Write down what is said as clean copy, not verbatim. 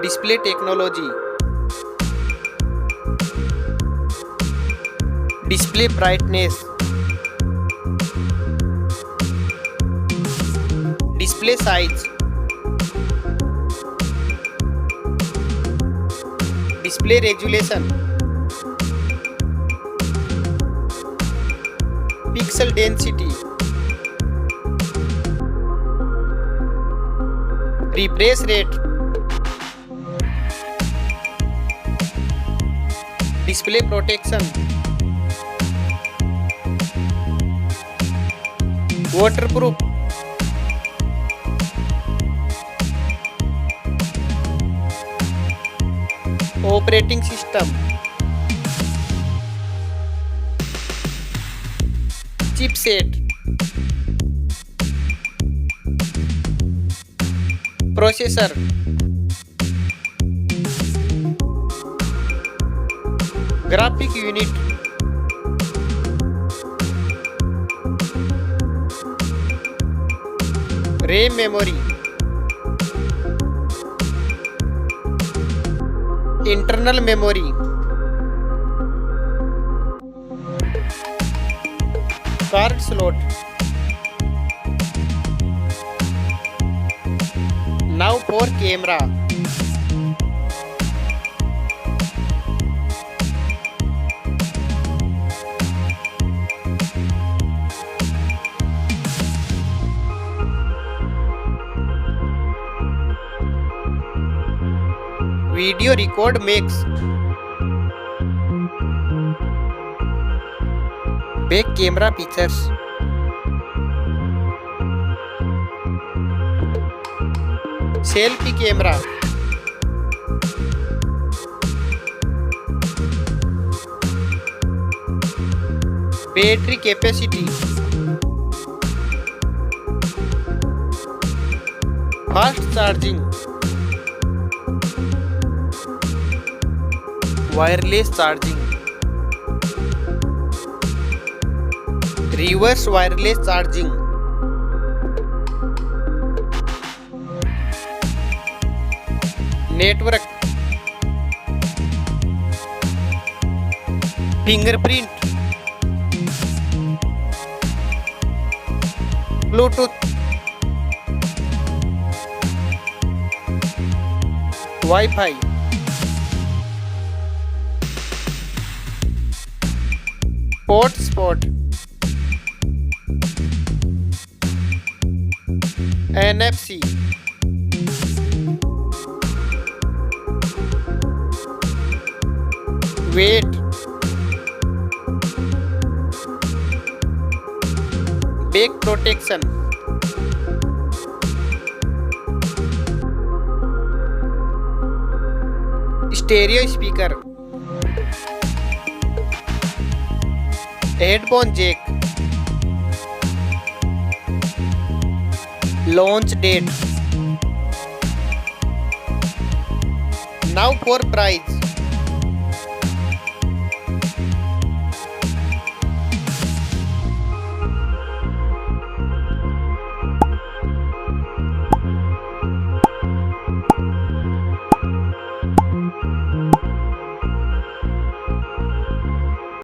Display technology. Display brightness. Display size. Display resolution. Pixel density. Refresh rate. Display protection. Waterproof. Operating system. Chipset. Processor. Graphic unit. RAM memory. Internal memory. Card slot. Now for camera. Video record makes. Back camera features. Selfie camera. Battery capacity. Fast charging. Wireless charging. Reverse wireless charging. Network. Fingerprint. Bluetooth. Wi-Fi. Hotspot. NFC. Weight. Back protection. Stereo speaker. Headphone jack. Launch date. Now for price.